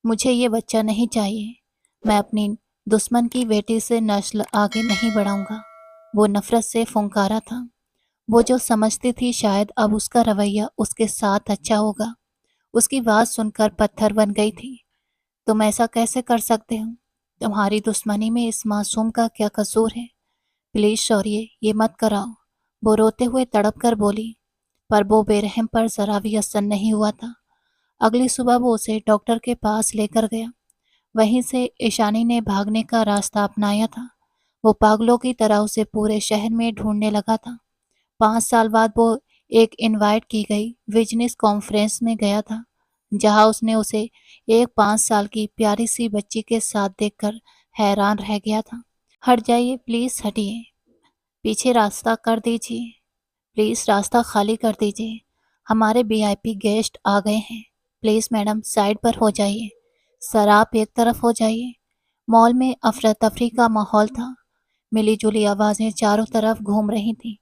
मुझे ये बच्चा नहीं चाहिए। मैं अपनी दुश्मन की बेटी से नस्ल आगे नहीं बढ़ाऊंगा। वो नफरत से फुंकारा था। वो जो समझती थी शायद अब उसका रवैया उसके साथ अच्छा होगा, उसकी बात सुनकर पत्थर बन गई थी। तुम ऐसा कैसे कर सकते हो? तुम्हारी दुश्मनी में इस मासूम का क्या कसूर है? प्लीज शौर्य, ये मत कराओ। वो रोते हुए तड़प कर बोली। पर वो बेरहम पर जरा भी असर नहीं हुआ था। अगली सुबह वो उसे डॉक्टर के पास लेकर गया। वहीं से ईशानी ने भागने का रास्ता अपनाया था। वो पागलों की तरह उसे पूरे शहर में ढूंढने लगा था। 5 साल बाद वो एक इनवाइट की गई बिजनेस कॉन्फ्रेंस में गया था, जहां उसने उसे एक 5 साल की प्यारी सी बच्ची के साथ देखकर हैरान रह गया था। हट जाइए प्लीज, हटिए। पीछे रास्ता कर दीजिए। प्लीज रास्ता खाली कर दीजिए। हमारे वीआईपी गेस्ट आ गए हैं। प्लीज मैडम साइड पर हो जाइए। सर आप एक तरफ हो जाइए। मॉल में अफरा तफरी का माहौल था। मिली जुली आवाजें चारों तरफ घूम रही थीं।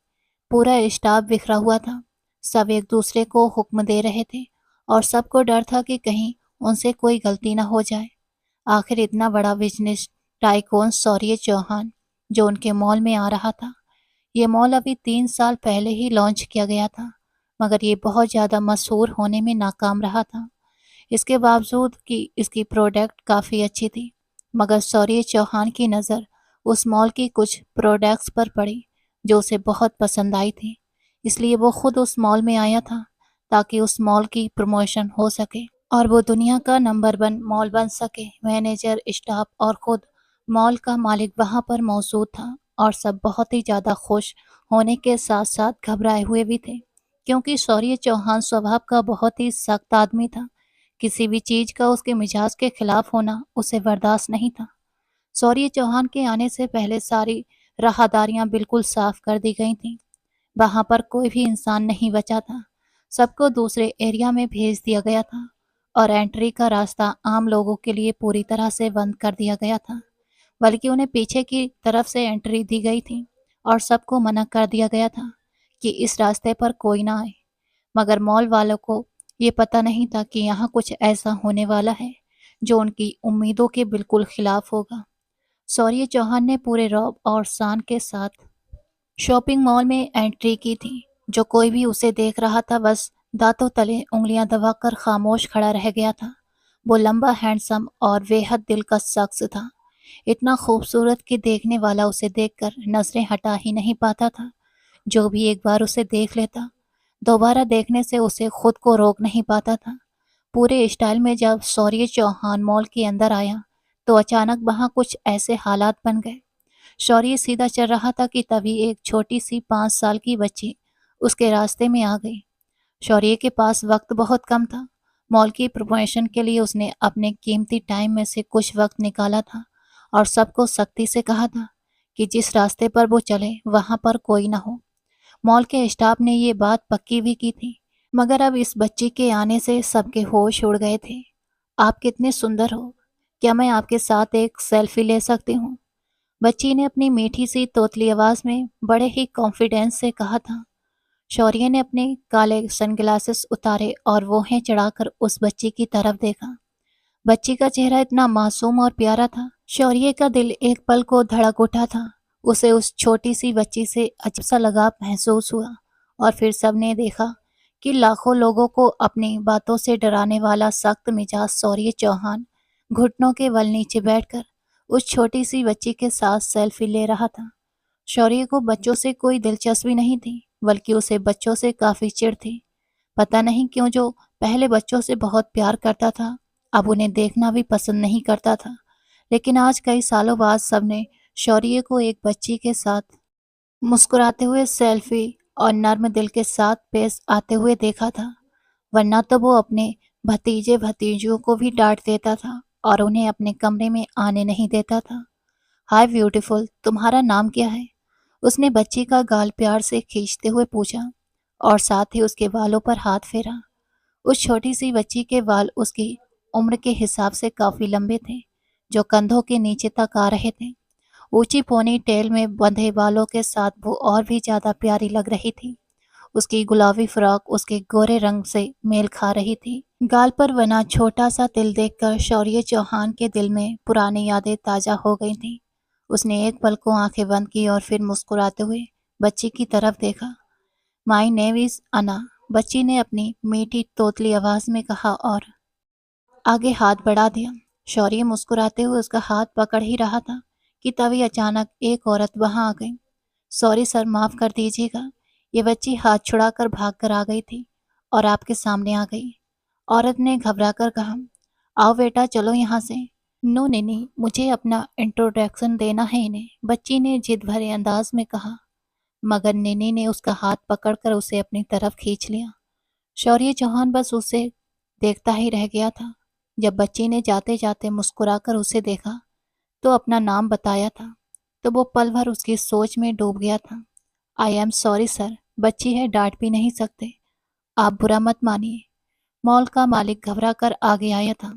पूरा स्टाफ बिखरा हुआ था। सब एक दूसरे को हुक्म दे रहे थे और सबको डर था कि कहीं उनसे कोई गलती ना हो जाए। आखिर इतना बड़ा बिजनेस टाइकून शौर्य चौहान जो उनके मॉल में आ रहा था। ये मॉल अभी 3 साल पहले ही लॉन्च किया गया था, मगर ये बहुत ज़्यादा मशहूर होने में नाकाम रहा था। इसके बावजूद कि इसकी प्रोडक्ट काफ़ी अच्छी थी, मगर शौर्य चौहान की नज़र उस मॉल की कुछ प्रोडक्ट्स पर पड़ी जो उसे बहुत पसंद आई थी। इसलिए वो खुद उस मॉल में आया था ताकि उस मॉल की प्रमोशन हो सके और वो दुनिया का नंबर 1 मॉल बन सके। मैनेजर, स्टाफ और खुद मॉल का मालिक वहां पर मौजूद था और सब बहुत ही ज़्यादा खुश होने के साथ साथ घबराए हुए भी थे, क्योंकि शौर्य चौहान स्वभाव का बहुत ही सख्त आदमी था। किसी भी चीज का उसके मिजाज के खिलाफ होना उसे बर्दाश्त नहीं था। शौर्य चौहान के आने से पहले सारी राहदारियां बिल्कुल साफ कर दी गई थीं। वहां पर कोई भी इंसान नहीं बचा था। सबको दूसरे एरिया में भेज दिया गया था और एंट्री का रास्ता आम लोगों के लिए पूरी तरह से बंद कर दिया गया था। बल्कि उन्हें पीछे की तरफ से एंट्री दी गई थी और सबको मना कर दिया गया था कि इस रास्ते पर कोई ना आए। मगर मॉल वालों को ये पता नहीं था कि यहाँ कुछ ऐसा होने वाला है जो उनकी उम्मीदों के बिल्कुल खिलाफ होगा। शौर्य चौहान ने पूरे रौब और शान के साथ शॉपिंग मॉल में एंट्री की थी। जो कोई भी उसे देख रहा था बस दांतों तले उंगलियां दबाकर खामोश खड़ा रह गया था। वो लंबा, हैंडसम और बेहद दिलकश शख्स था। इतना खूबसूरत कि देखने वाला उसे देखकर नजरें हटा ही नहीं पाता था। जो भी एक बार उसे देख लेता, दोबारा देखने से उसे खुद को रोक नहीं पाता था। पूरे स्टाइल में जब शौर्य चौहान मॉल के अंदर आया तो अचानक वहां कुछ ऐसे हालात बन गए। शौर्य सीधा चल रहा था कि तभी एक छोटी सी 5 साल की बच्ची उसके रास्ते में आ गई। शौर्य के पास वक्त बहुत कम था। मॉल की प्रमोशन के लिए उसने अपने कीमती टाइम में से कुछ वक्त निकाला था और सबको सख्ती से कहा था कि जिस रास्ते पर वो चले वहां पर कोई ना हो। मॉल के स्टाफ ने ये बात पक्की भी की थी, मगर अब इस बच्ची के आने से सबके होश उड़ गए थे। आप कितने सुंदर हो। क्या मैं आपके साथ एक सेल्फी ले सकती हूँ? बच्ची ने अपनी मीठी सी तोतली आवाज में बड़े ही कॉन्फिडेंस से कहा था। शौर्य ने अपने काले सनग्लासेस उतारे और वोहें चढ़ाकर उस बच्ची की तरफ देखा। बच्ची का चेहरा इतना मासूम और प्यारा था, शौर्य का दिल एक पल को धड़क उठा था। उसे उस छोटी सी बच्ची से अजीब सा लगाव महसूस हुआ और फिर सबने देखा कि लाखों लोगों को अपनी बातों से डराने वाला सख्त मिजाज शौर्य चौहान घुटनों के बल नीचे बैठकर उस छोटी सी बच्ची के साथ सेल्फी ले रहा था। शौर्य को बच्चों से कोई दिलचस्पी नहीं थी, बल्कि उसे बच्चों से काफी चिढ़ थी। पता नहीं क्यों जो पहले बच्चों से बहुत प्यार करता था, अब उन्हें देखना भी पसंद नहीं करता था। लेकिन आज कई सालों बाद सबने शौर्य को एक बच्ची के साथ मुस्कुराते हुए सेल्फी और नर्म दिल के साथ पेश आते हुए देखा था। वरना तो वो अपने भतीजे भतीजियों को भी डांट देता था और उन्हें अपने कमरे में आने नहीं देता था। हाय ब्यूटीफुल, तुम्हारा नाम क्या है? उसने बच्ची का गाल प्यार से खींचते हुए पूछा और साथ ही उसके बालों पर हाथ फेरा। उस छोटी सी बच्ची के बाल उसकी उम्र के हिसाब से काफी लंबे थे, जो कंधों के नीचे तक आ रहे थे। ऊंची पोनी टेल में बंधे बालों के साथ वो और भी ज्यादा प्यारी लग रही थी। उसकी गुलाबी फ्रॉक उसके गोरे रंग से मेल खा रही थी गाल पर बना छोटा सा तिल देखकर शौर्य चौहान के दिल में पुरानी यादें ताजा हो गई थीं। उसने एक पल को आंखें बंद की और फिर मुस्कुराते हुए बच्ची की तरफ देखा। माई नेम इज अना, बच्ची ने अपनी मीठी तोतली आवाज में कहा और आगे हाथ बढ़ा दिया। शौर्य मुस्कुराते हुए उसका हाथ पकड़ ही रहा था कि तभी अचानक एक औरत वहां आ गई। सॉरी सर, माफ कर दीजिएगा। ये बच्ची हाथ छुड़ाकर भाग कर आ गई थी और आपके सामने आ गई। औरत ने घबराकर कहा, आओ बेटा चलो यहाँ से। नो नैनी, मुझे अपना इंट्रोडक्शन देना है इन्हें, बच्ची ने जिद भरे अंदाज में कहा। मगर नैनी ने उसका हाथ पकड़कर उसे अपनी तरफ खींच लिया। शौर्य चौहान बस उसे देखता ही रह गया था। जब बच्ची ने जाते जाते मुस्कुराकर उसे देखा तो अपना नाम बताया था, तो वो पल भर उसकी सोच में डूब गया था। आई एम सॉरी सर, बच्ची है, डांट भी नहीं सकते, आप बुरा मत मानिए। मॉल का मालिक घबरा कर आगे आया था।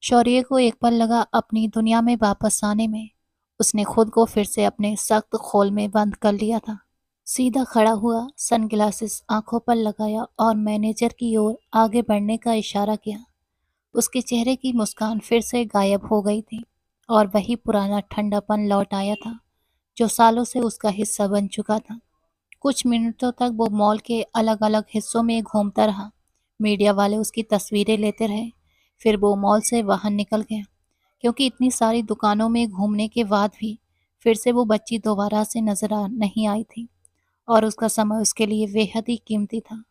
शौर्य को एक पल लगा अपनी दुनिया में वापस आने में। उसने खुद को फिर से अपने सख्त खोल में बंद कर लिया था। सीधा खड़ा हुआ, सनग्लासेस आंखों पर लगाया और मैनेजर की ओर आगे बढ़ने का इशारा किया। उसके चेहरे की मुस्कान फिर से गायब हो गई थी और वही पुराना ठंडापन लौट आया था जो सालों से उसका हिस्सा बन चुका था। कुछ मिनटों तक वो मॉल के अलग अलग हिस्सों में घूमता रहा। मीडिया वाले उसकी तस्वीरें लेते रहे। फिर वो मॉल से बाहर निकल गया, क्योंकि इतनी सारी दुकानों में घूमने के बाद भी फिर से वो बच्ची दोबारा से नजर आ नहीं आई थी और उसका समय उसके लिए बेहद ही कीमती था।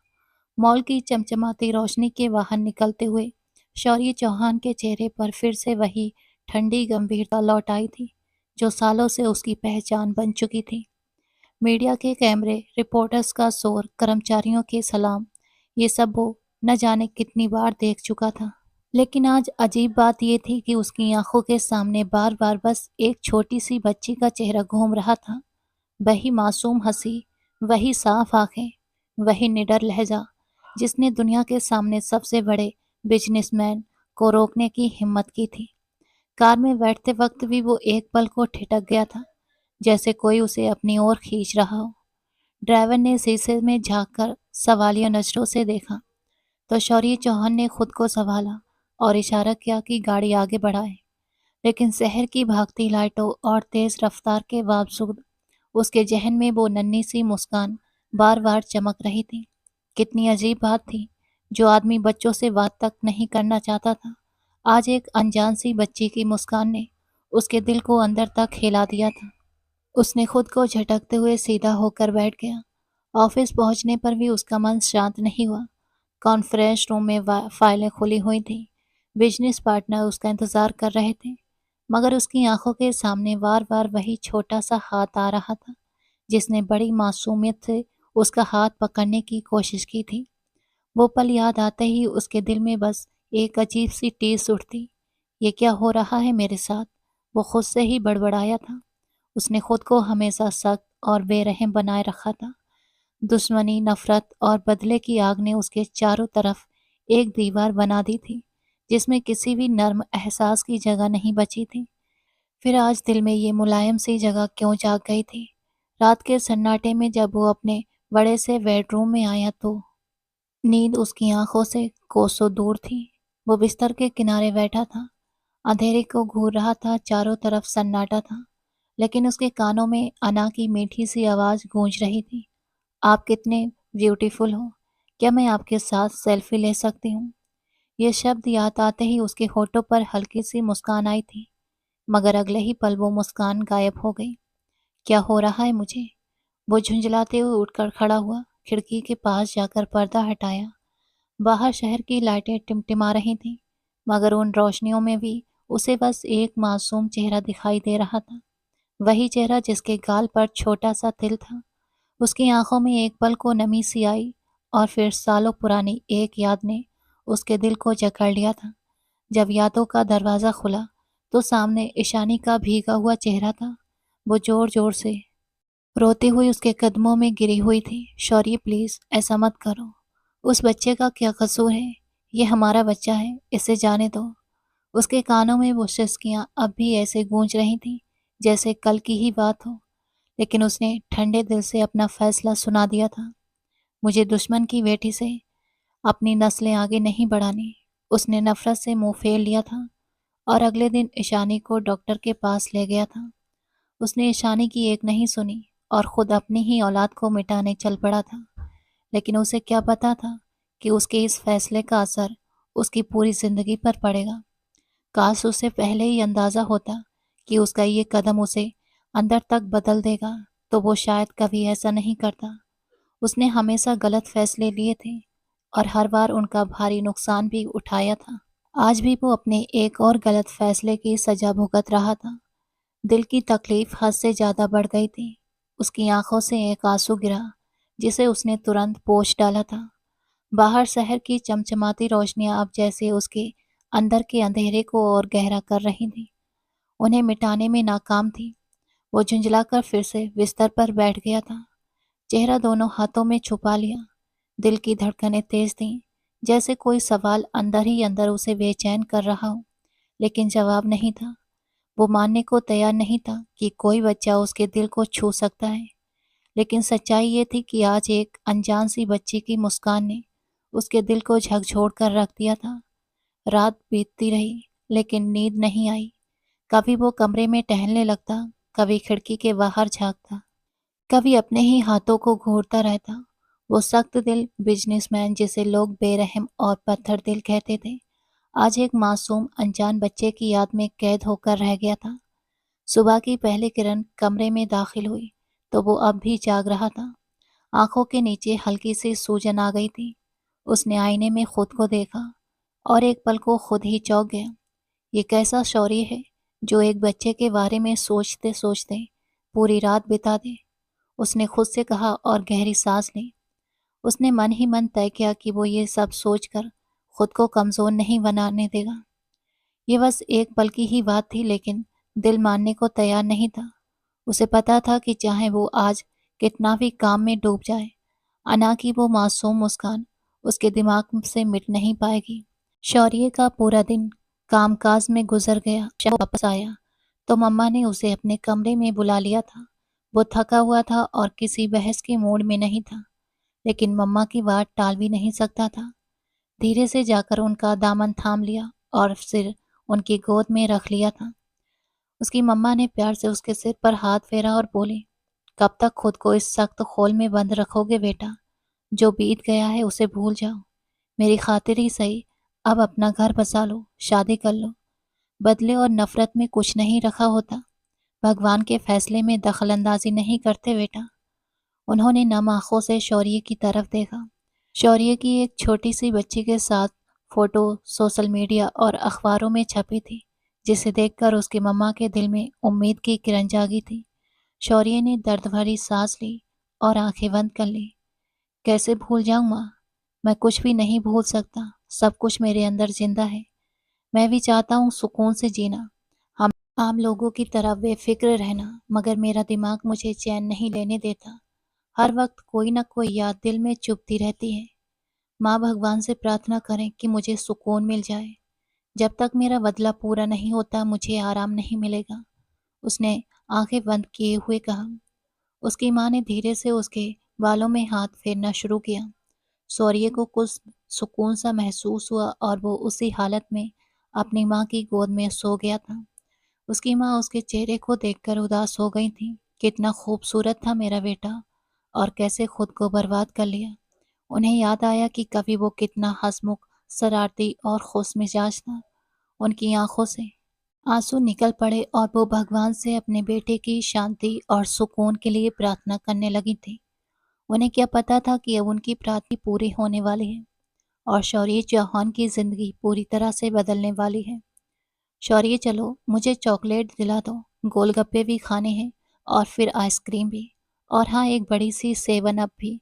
मॉल की चमचमाती रोशनी के बाहर निकलते हुए शौर्य चौहान के चेहरे पर फिर से वही ठंडी गंभीरता लौट आई थी जो सालों से उसकी पहचान बन चुकी थी। मीडिया के कैमरे, रिपोर्टर्स का शोर, कर्मचारियों के सलाम, ये सब वो न जाने कितनी बार देख चुका था। लेकिन आज अजीब बात यह थी कि उसकी आंखों के सामने बार बार बस एक छोटी सी बच्ची का चेहरा घूम रहा था। वही मासूम हंसी, वही साफ आंखें, वही निडर लहजा जिसने दुनिया के सामने सबसे बड़े बिजनेसमैन को रोकने की हिम्मत की थी। कार में बैठते वक्त भी वो एक पल को ठिठक गया था, जैसे कोई उसे अपनी ओर खींच रहा हो। ड्राइवर ने शीशे में झांककर सवालिया नजरों से देखा तो शौर्य चौहान ने खुद को संभाला और इशारा किया कि गाड़ी आगे बढ़ाए। लेकिन शहर की भागती लाइटों और तेज रफ्तार के बावजूद उसके जहन में वो नन्ही सी मुस्कान बार बार चमक रही थी। कितनी अजीब बात थी, जो आदमी बच्चों से बात तक नहीं करना चाहता था, आज एक अनजान सी बच्ची की मुस्कान ने उसके दिल को अंदर तक हिला दिया था। उसने खुद को झटकते हुए सीधा होकर बैठ गया। ऑफिस पहुंचने पर भी उसका मन शांत नहीं हुआ। कॉन्फ्रेंस रूम में फाइलें खुली हुई थी। बिजनेस पार्टनर उसका इंतजार कर रहे थे, मगर उसकी आंखों के सामने बार बार वही छोटा सा हाथ आ रहा था जिसने बड़ी मासूमियत से उसका हाथ पकड़ने की कोशिश की थी। वो पल याद आते ही उसके दिल में बस एक अजीब सी टीस उठती। ये क्या हो रहा है मेरे साथ? वो खुद से ही बड़बड़ाया था। उसने खुद को हमेशा सख्त और बेरहम बनाए रखा था। दुश्मनी, नफरत और बदले की आग ने उसके चारों तरफ एक दीवार बना दी थी जिसमें किसी भी नर्म एहसास की जगह नहीं बची थी। फिर आज दिल में ये मुलायम सी जगह क्यों जाग गई थी? रात के सन्नाटे में जब वो अपने बड़े से बेडरूम में आया तो नींद उसकी आंखों से कोसों दूर थी। वो बिस्तर के किनारे बैठा था, अंधेरे को घूर रहा था, चारों तरफ सन्नाटा था, लेकिन उसके कानों में अना की मीठी सी आवाज गूंज रही थी। आप कितने ब्यूटीफुल हो, क्या मैं आपके साथ सेल्फी ले सकती हूँ? ये शब्द याद आते ही उसके होठों पर हल्की सी मुस्कान आई थी, मगर अगले ही पल वो मुस्कान गायब हो गई। क्या हो रहा है मुझे? वो झुंझलाते हुए उठकर खड़ा हुआ, खिड़की के पास जाकर पर्दा हटाया। बाहर शहर की लाइटें टिमटिमा रही थीं, मगर उन रोशनियों में भी उसे बस एक मासूम चेहरा दिखाई दे रहा था। वही चेहरा जिसके गाल पर छोटा सा तिल था। उसकी आंखों में एक पल को नमी सी आई और फिर सालों पुरानी एक याद ने उसके दिल को जकड़ लिया था। जब यादों का दरवाज़ा खुला तो सामने ईशानी का भीगा हुआ चेहरा था। वो जोर जोर से रोती हुई उसके कदमों में गिरी हुई थी। शौर्य प्लीज ऐसा मत करो, उस बच्चे का क्या कसूर है? ये हमारा बच्चा है, इसे जाने दो। उसके कानों में वो सिसकियां अब भी ऐसे गूंज रही थीं जैसे कल की ही बात हो, लेकिन उसने ठंडे दिल से अपना फैसला सुना दिया था। मुझे दुश्मन की बेटी से अपनी नस्लें आगे नहीं बढ़ानी। उसने नफरत से मुंह फेर लिया था और अगले दिन ईशानी को डॉक्टर के पास ले गया था। उसने ईशानी की एक नहीं सुनी और खुद अपनी ही औलाद को मिटाने चल पड़ा था। लेकिन उसे क्या पता था कि उसके इस फैसले का असर उसकी पूरी जिंदगी पर पड़ेगा। काश उसे पहले ही अंदाजा होता कि उसका ये कदम उसे अंदर तक बदल देगा, तो वो शायद कभी ऐसा नहीं करता। उसने हमेशा गलत फैसले लिए थे और हर बार उनका भारी नुकसान भी उठाया था। आज भी वो अपने एक और गलत फैसले की सजा भुगत रहा था। दिल की तकलीफ हद से ज्यादा बढ़ गई थी। उसकी आंखों से एक आंसू गिरा जिसे उसने तुरंत पोंछ डाला था। बाहर शहर की चमचमाती रोशनियां अब जैसे उसके अंदर के अंधेरे को और गहरा कर रही थी, उन्हें मिटाने में नाकाम थी। वो झुंझलाकर फिर से बिस्तर पर बैठ गया था, चेहरा दोनों हाथों में छुपा लिया। दिल की धड़कनें तेज थीं, जैसे कोई सवाल अंदर ही अंदर उसे बेचैन कर रहा हो, लेकिन जवाब नहीं था। वो मानने को तैयार नहीं था कि कोई बच्चा उसके दिल को छू सकता है, लेकिन सच्चाई ये थी कि आज एक अनजान सी बच्ची की मुस्कान ने उसके दिल को झकझोर कर रख दिया था। रात बीतती रही, लेकिन नींद नहीं आई। कभी वो कमरे में टहलने लगता, कभी खिड़की के बाहर झांकता, कभी अपने ही हाथों को घूरता रहता। वो सख्त दिल बिजनेसमैन जिसे लोग बेरहम और पत्थर दिल कहते थे, आज एक मासूम अनजान बच्चे की याद में कैद होकर रह गया था। सुबह की पहली किरण कमरे में दाखिल हुई तो वो अब भी जाग रहा था। आंखों के नीचे हल्की सी सूजन आ गई थी। उसने आईने में खुद को देखा और एक पल को खुद ही चौंक गया। ये कैसा शौर्य है जो एक बच्चे के बारे में सोचते सोचते पूरी रात बिता दे, उसने खुद से कहा और गहरी सांस ली। उसने मन ही मन तय किया कि वो ये सब सोचकर खुद को कमजोर नहीं बनाने देगा। ये बस एक पल की ही बात थी, लेकिन दिल मानने को तैयार नहीं था। उसे पता था कि चाहे वो आज कितना भी काम में डूब जाए, अना की वो मासूम मुस्कान उसके दिमाग से मिट नहीं पाएगी। शौर्य का पूरा दिन कामकाज में गुजर गया। जब वो वापस आया तो मम्मा ने उसे अपने कमरे में बुला लिया था। वो थका हुआ था और किसी बहस के मूड में नहीं था, लेकिन मम्मा की बात टाल भी नहीं सकता था। धीरे से जाकर उनका दामन थाम लिया और सिर उनकी गोद में रख लिया था। उसकी मम्मा ने प्यार से उसके सिर पर हाथ फेरा और बोली, कब तक खुद को इस सख्त खोल में बंद रखोगे बेटा? जो बीत गया है उसे भूल जाओ। मेरी खातिर ही सही, अब अपना घर बसा लो, शादी कर लो। बदले और नफरत में कुछ नहीं रखा होता। भगवान के फैसले में दखलंदाजी नहीं करते बेटा। उन्होंने नम आंखों से शौर्य की तरफ देखा। शौर्य की एक छोटी सी बच्ची के साथ फोटो सोशल मीडिया और अखबारों में छपी थी, जिसे देखकर उसकी मम्मा के दिल में उम्मीद की किरण जागी थी। शौर्य ने दर्द भरी सांस ली और आंखें बंद कर ली। कैसे भूल जाऊं माँ? मैं कुछ भी नहीं भूल सकता। सब कुछ मेरे अंदर जिंदा है। मैं भी चाहता हूँ सुकून से जीना, हम आम लोगों की तरह बेफिक्र रहना, मगर मेरा दिमाग मुझे चैन नहीं लेने देता। हर वक्त कोई ना कोई याद दिल में चुभती रहती है। माँ, भगवान से प्रार्थना करें कि मुझे सुकून मिल जाए। जब तक मेरा बदला पूरा नहीं होता मुझे आराम नहीं मिलेगा, उसने आंखें बंद किए हुए कहा। उसकी माँ ने धीरे से उसके बालों में हाथ फेरना शुरू किया। शौर्य को कुछ सुकून सा महसूस हुआ और वो उसी हालत में अपनी माँ की गोद में सो गया था। उसकी माँ उसके चेहरे को देखकर उदास हो गई थी। कितना खूबसूरत था मेरा बेटा, और कैसे खुद को बर्बाद कर लिया। उन्हें याद आया कि कभी वो कितना हंसमुख, शरारती और खुशमिजाज था। उनकी आंखों से आंसू निकल पड़े और वो भगवान से अपने बेटे की शांति और सुकून के लिए प्रार्थना करने लगी थी। उन्हें क्या पता था कि अब उनकी प्रार्थना पूरी होने वाली है और शौर्य चौहान की जिंदगी पूरी तरह से बदलने वाली है। शौर्य, चलो, मुझे चॉकलेट दिला दो, गोलगप्पे भी खाने हैं और फिर आइसक्रीम भी, और हाँ, एक बड़ी सी सेवन अप भी,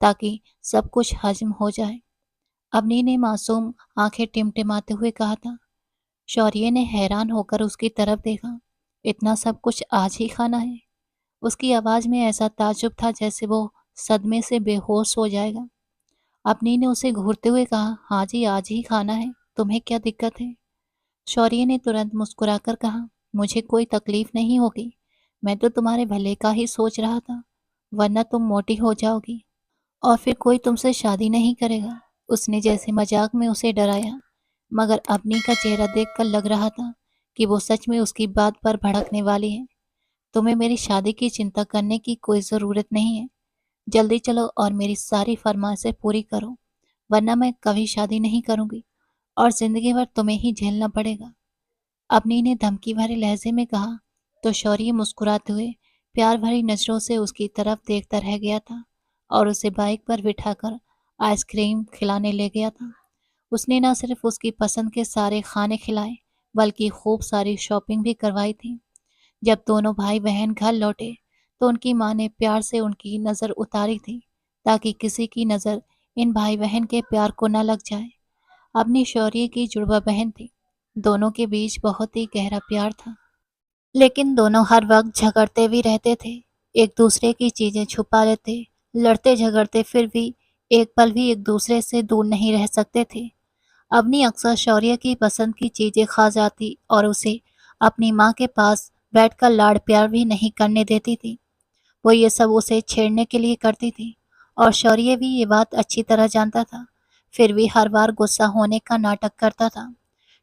ताकि सब कुछ हजम हो जाए। अवनी ने मासूम आंखें टिमटिमाते हुए कहा था। शौर्य ने हैरान होकर उसकी तरफ देखा। इतना सब कुछ आज ही खाना है? उसकी आवाज में ऐसा ताज्जुब था जैसे वो सदमे से बेहोश हो जाएगा। अवनी ने उसे घूरते हुए कहा, हाँ जी, आज ही खाना है, तुम्हें क्या दिक्कत है? शौर्य ने तुरंत मुस्कुराकर कहा, मुझे कोई तकलीफ नहीं होगी। मैं तो तुम्हारे भले का ही सोच रहा था, वरना तुम मोटी हो जाओगी और फिर कोई तुमसे शादी नहीं करेगा। उसने जैसे मजाक में उसे डराया, मगर अपनी का चेहरा देखकर लग रहा था कि वो सच में उसकी बात पर भड़कने वाली है। तुम्हें मेरी शादी की चिंता करने की कोई ज़रूरत नहीं है। जल्दी चलो और मेरी सारी फरमाइशें पूरी करो, वरना मैं कभी शादी नहीं करूंगी और जिंदगी भर तुम्हें ही झेलना पड़ेगा। अपनी ने धमकी भरे लहजे में कहा तो शौर्य मुस्कुराते हुए प्यार भरी नजरों से उसकी तरफ देखता रह गया था और उसे बाइक पर बिठाकर आइसक्रीम खिलाने ले गया था। उसने न सिर्फ उसकी पसंद के सारे खाने खिलाए बल्कि खूब सारी शॉपिंग भी करवाई थी। जब दोनों भाई बहन घर लौटे तो उनकी माँ ने प्यार से उनकी नज़र उतारी थी ताकि किसी की नज़र इन भाई बहन के प्यार को न लग जाए। अपनी शौर्य की जुड़वा बहन थी। दोनों के बीच बहुत ही गहरा प्यार था, लेकिन दोनों हर वक्त झगड़ते भी रहते थे, एक दूसरे की चीजें छुपा लेते, लड़ते झगड़ते, फिर भी एक पल भी एक दूसरे से दूर नहीं रह सकते थे। अवनी अक्सर शौर्य की पसंद की चीजें खा जाती और उसे अपनी माँ के पास बैठकर लाड़ प्यार भी नहीं करने देती थी। वो ये सब उसे छेड़ने के लिए करती थी और शौर्य भी ये बात अच्छी तरह जानता था। फिर भी हर बार गुस्सा होने का नाटक करता था।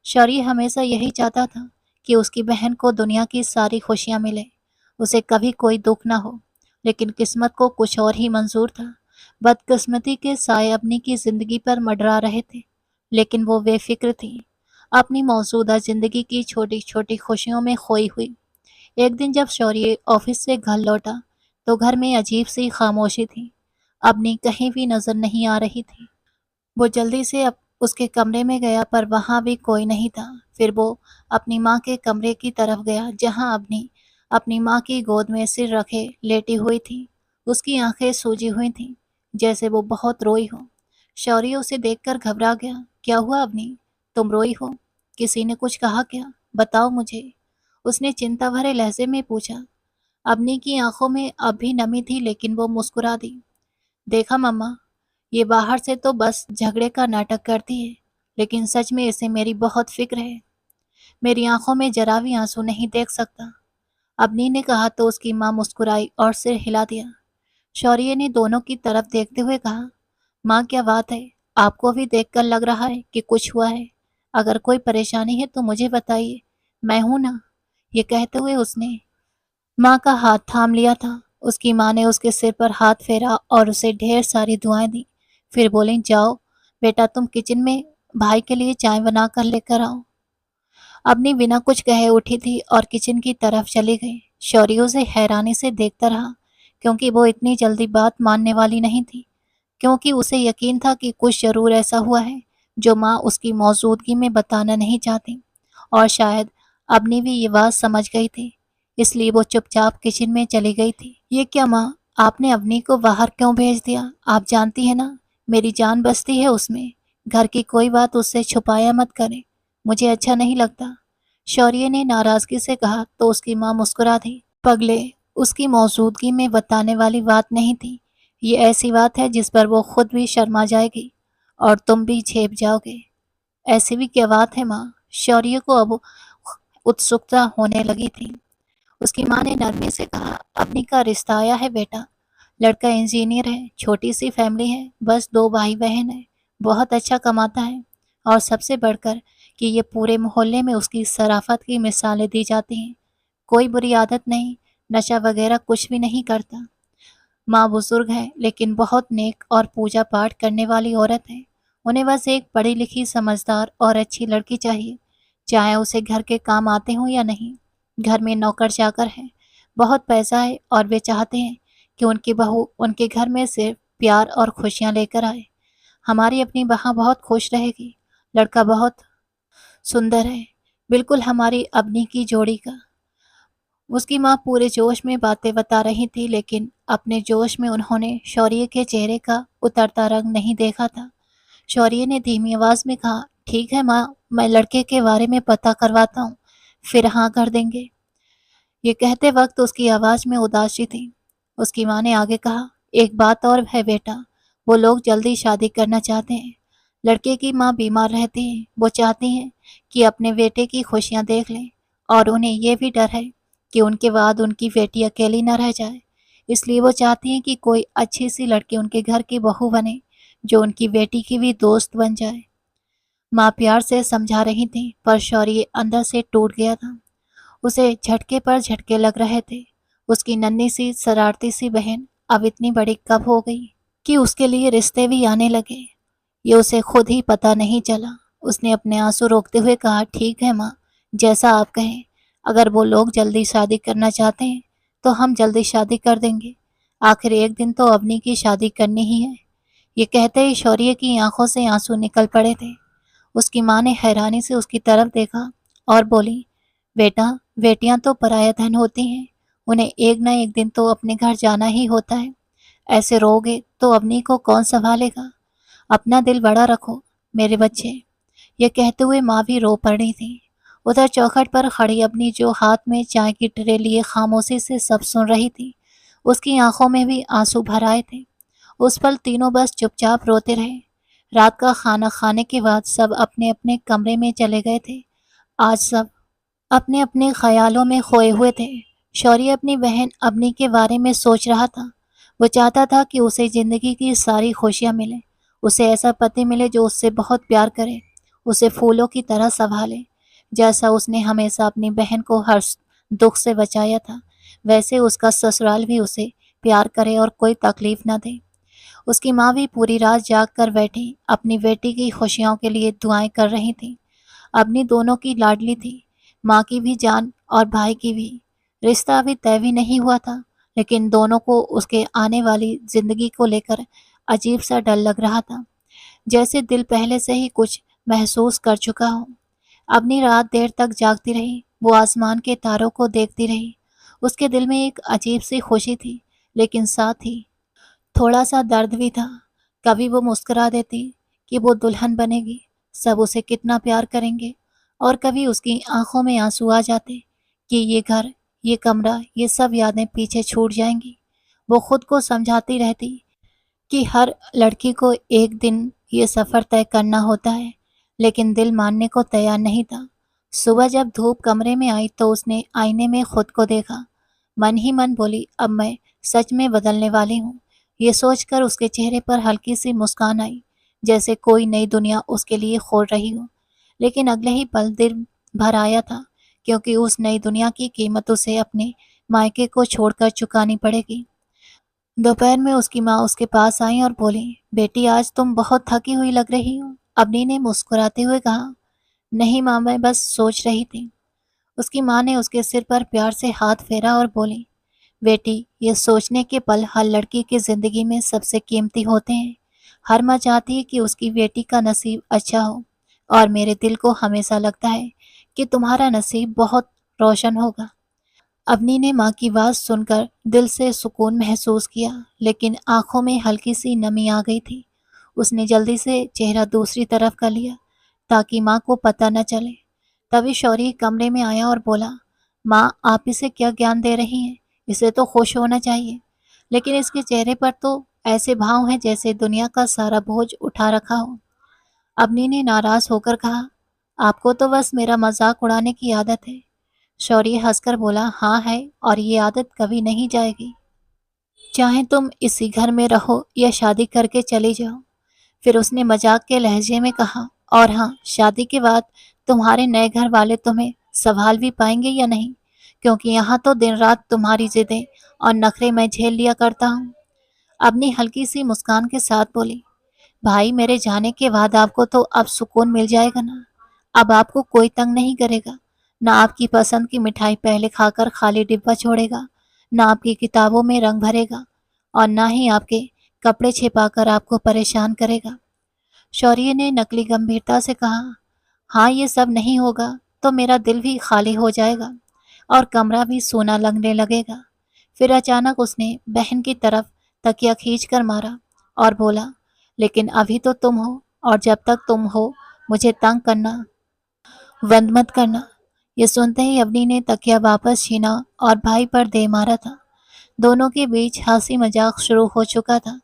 शौर्य हमेशा यही चाहता था कि उसकी बहन को दुनिया की सारी खुशियां मिले, उसे कभी कोई दुख ना हो। लेकिन किस्मत को कुछ और ही मंजूर था। बदकिस्मती के साए अपनी की जिंदगी पर मंडरा रहे थे, लेकिन वो बेफिक्र थी, अपनी मौजूदा जिंदगी की छोटी छोटी खुशियों में खोई हुई। एक दिन जब शौर्य ऑफिस से घर लौटा तो घर में अजीब सी खामोशी थी। अपनी कहीं भी नजर नहीं आ रही थी। वो जल्दी से उसके कमरे में गया पर वहां भी कोई नहीं था। फिर वो अपनी माँ के कमरे की तरफ गया जहां अपनी अपनी माँ की गोद में सिर रखे लेटी हुई थी। उसकी आंखें सूजी हुई थीं, जैसे वो बहुत रोई हो। शौर्य उसे देखकर घबरा गया। क्या हुआ अवनी? तुम रोई हो? किसी ने कुछ कहा क्या? बताओ मुझे, उसने चिंता भरे लहजे में पूछा। अवनी की आंखों में अब भी नमी थी लेकिन वो मुस्कुरा दी। देखा मम्मा, ये बाहर से तो बस झगड़े का नाटक करती है, लेकिन सच में इसे मेरी बहुत फिक्र है। मेरी आंखों में जरा भी आंसू नहीं देख सकता। अवनी ने कहा तो उसकी माँ मुस्कुराई और सिर हिला दिया। शौर्य ने दोनों की तरफ देखते हुए कहा, माँ क्या बात है? आपको भी देखकर लग रहा है कि कुछ हुआ है। अगर कोई परेशानी है तो मुझे बताइए, मैं हूं ना। ये कहते हुए उसने माँ का हाथ थाम लिया था। उसकी माँ ने उसके सिर पर हाथ फेरा और उसे ढेर सारी दुआएं दी। फिर बोली, जाओ बेटा, तुम किचन में भाई के लिए चाय बना कर लेकर आओ। अपनी बिना कुछ कहे उठी थी और किचन की तरफ चली गई। शौर्य उसे हैरानी से देखता रहा, क्योंकि वो इतनी जल्दी बात मानने वाली नहीं थी। क्योंकि उसे यकीन था कि कुछ जरूर ऐसा हुआ है जो माँ उसकी मौजूदगी में बताना नहीं चाहती। और शायद अपनी भी ये बात समझ गई थी, इसलिए वो चुपचाप किचन में चली गई थी। ये क्या माँ, आपने अवनी को बाहर क्यों भेज दिया? आप जानती है ना, मेरी जान बसती है उसमें। घर की कोई बात उससे छुपाया मत करें, मुझे अच्छा नहीं लगता। शौर्य ने नाराजगी से कहा तो उसकी माँ मुस्कुरा दी। पगले, उसकी मौजूदगी में बताने वाली बात नहीं थी। ये ऐसी बात है जिस पर वो खुद भी शर्मा जाएगी और तुम भी झेप जाओगे। ऐसी भी क्या बात है माँ? शौर्य को अब उत्सुकता होने लगी थी। उसकी माँ ने नरमी से कहा, अपनी का रिश्ता आया है बेटा। लड़का इंजीनियर है, छोटी सी फैमिली है, बस दो भाई बहन है, बहुत अच्छा कमाता है। और सबसे बढ़कर कि ये पूरे मोहल्ले में उसकी शराफत की मिसालें दी जाती हैं। कोई बुरी आदत नहीं, नशा वगैरह कुछ भी नहीं करता। माँ बुजुर्ग है लेकिन बहुत नेक और पूजा पाठ करने वाली औरत है। उन्हें बस एक पढ़ी लिखी समझदार और अच्छी लड़की चाहिए, चाहे उसे घर के काम आते हों या नहीं। घर में नौकर चाकर है, बहुत पैसा है और वे चाहते हैं कि उनकी बहू उनके घर में सिर्फ प्यार और खुशियां लेकर आए। हमारी अपनी बहू बहुत खुश रहेगी। लड़का बहुत सुंदर है, बिल्कुल हमारी अपनी की जोड़ी का। उसकी माँ पूरे जोश में बातें बता रही थी, लेकिन अपने जोश में उन्होंने शौर्य के चेहरे का उतरता रंग नहीं देखा था। शौर्य ने धीमी आवाज में कहा, ठीक है माँ, मैं लड़के के बारे में पता करवाता हूँ, फिर हाँ कर देंगे। ये कहते वक्त उसकी आवाज में उदासी थी। उसकी माँ ने आगे कहा, एक बात और है बेटा, वो लोग जल्दी शादी करना चाहते हैं। लड़के की माँ बीमार रहती है, वो चाहती हैं कि अपने बेटे की खुशियां देख लें और उन्हें ये भी डर है कि उनके बाद उनकी बेटी अकेली न रह जाए। इसलिए वो चाहती हैं कि कोई अच्छी सी लड़की उनके घर की बहू बने, जो उनकी बेटी की भी दोस्त बन जाए। माँ प्यार से समझा रही थी, पर शौर्य अंदर से टूट गया था। उसे झटके पर झटके लग रहे थे। उसकी नन्ही सी शरारती सी बहन अब इतनी बड़ी कब हो गई कि उसके लिए रिश्ते भी आने लगे। ये उसे खुद ही पता नहीं चला। उसने अपने आंसू रोकते हुए कहा, ठीक है माँ, जैसा आप कहें। अगर वो लोग जल्दी शादी करना चाहते हैं तो हम जल्दी शादी कर देंगे। आखिर एक दिन तो अवनी की शादी करनी ही है। ये कहते ही शौर्य की आंखों से आंसू निकल पड़े थे। उसकी माँ ने हैरानी से उसकी तरफ देखा और बोली, बेटा, बेटियां तो पराया धन होती हैं। उन्हें एक न एक दिन तो अपने घर जाना ही होता है। ऐसे रोगे तो अवनी को कौन संभालेगा? अपना दिल बड़ा रखो मेरे बच्चे। ये कहते हुए माँ भी रो पड़ी थी। उधर चौखट पर खड़ी अपनी जो हाथ में चाय की ट्रे लिए खामोशी से सब सुन रही थी, उसकी आंखों में भी आंसू भर आए थे। उस पल तीनों बस चुपचाप रोते रहे। रात का खाना खाने के बाद सब अपने अपने कमरे में चले गए थे। आज सब अपने अपने ख्यालों में खोए हुए थे। शौर्य अपनी बहन अवनी के बारे में सोच रहा था। वो चाहता था कि उसे जिंदगी की सारी खुशियां मिले। उसे ऐसा पति मिले जो उससे बहुत प्यार करे, उसे फूलों की तरह संभाले। जैसा उसने हमेशा अपनी बहन को हर दुख से बचाया था, वैसे उसका ससुराल भी उसे प्यार करे और कोई तकलीफ न दे। उसकी माँ भी पूरी रात जाग कर बैठी अपनी बेटी की खुशियों के लिए दुआएं कर रही थी। अपनी दोनों की लाडली थी, माँ की भी जान और भाई की भी। रिश्ता अभी तय भी नहीं हुआ था, लेकिन दोनों को उसके आने वाली जिंदगी को लेकर अजीब सा डर लग रहा था, जैसे दिल पहले से ही कुछ महसूस कर चुका हो। अपनी रात देर तक जागती रही, वो आसमान के तारों को देखती रही। उसके दिल में एक अजीब सी खुशी थी, लेकिन साथ ही थोड़ा सा दर्द भी था। कभी वो मुस्कुरा देती कि वो दुल्हन बनेगी, सब उसे कितना प्यार करेंगे, और कभी उसकी आंखों में आंसू आ जाते कि ये घर, ये कमरा, ये सब यादें पीछे छूट जाएंगी। वो खुद को समझाती रहती कि हर लड़की को एक दिन ये सफ़र तय करना होता है, लेकिन दिल मानने को तैयार नहीं था। सुबह जब धूप कमरे में आई तो उसने आईने में खुद को देखा। मन ही मन बोली, अब मैं सच में बदलने वाली हूँ। ये सोचकर उसके चेहरे पर हल्की सी मुस्कान आई, जैसे कोई नई दुनिया उसके लिए खोल रही हो। लेकिन अगले ही पल दिल भर आया था, क्योंकि उस नई दुनिया की कीमत उसे अपने मायके को छोड़कर चुकानी पड़ेगी। दोपहर में उसकी माँ उसके पास आई और बोली, बेटी, आज तुम बहुत थकी हुई लग रही हो। अवनी ने मुस्कुराते हुए कहा, नहीं माँ, मैं बस सोच रही थी। उसकी माँ ने उसके सिर पर प्यार से हाथ फेरा और बोली, बेटी, ये सोचने के पल हर लड़की की जिंदगी में सबसे कीमती होते हैं। हर माँ चाहती है कि उसकी बेटी का नसीब अच्छा हो, और मेरे दिल को हमेशा लगता है कि तुम्हारा नसीब बहुत रोशन होगा। अवनी ने माँ की बात सुनकर दिल से सुकून महसूस किया, लेकिन आंखों में हल्की सी नमी आ गई थी। उसने जल्दी से चेहरा दूसरी तरफ कर लिया ताकि माँ को पता न चले। तभी शौर्य कमरे में आया और बोला, माँ, आप इसे क्या ज्ञान दे रही हैं? इसे तो खुश होना चाहिए, लेकिन इसके चेहरे पर तो ऐसे भाव हैं जैसे दुनिया का सारा बोझ उठा रखा हो। अवनी ने नाराज होकर कहा, आपको तो बस मेरा मजाक उड़ाने की आदत है। शौर्य हंसकर बोला, हाँ है, और ये आदत कभी नहीं जाएगी, चाहे तुम इसी घर में रहो या शादी करके चली जाओ। फिर उसने मजाक के लहजे में कहा, और हाँ, शादी के बाद तुम्हारे नए घर वाले तुम्हें संभाल भी पाएंगे या नहीं, क्योंकि यहाँ तो दिन रात तुम्हारी जिदें और नखरे मैं झेल लिया करता हूँ। अपनी हल्की सी मुस्कान के साथ बोली, भाई, मेरे जाने के बाद आपको तो अब सुकून मिल जाएगा ना। अब आपको कोई तंग नहीं करेगा, ना आपकी पसंद की मिठाई पहले खाकर खाली डिब्बा छोड़ेगा, ना आपकी किताबों में रंग भरेगा, और ना ही आपके कपड़े छिपाकर आपको परेशान करेगा। शौर्य ने नकली गंभीरता से कहा, हाँ, ये सब नहीं होगा तो मेरा दिल भी खाली हो जाएगा और कमरा भी सूना लगने लगेगा। फिर अचानक उसने बहन की तरफ तकिया खींच कर मारा और बोला, लेकिन अभी तो तुम हो, और जब तक तुम हो मुझे तंग करना बंद मत करना। ये सुनते ही अवनी ने तकिया वापस छीना और भाई पर दे मारा था। दोनों के बीच हंसी मजाक शुरू हो चुका था।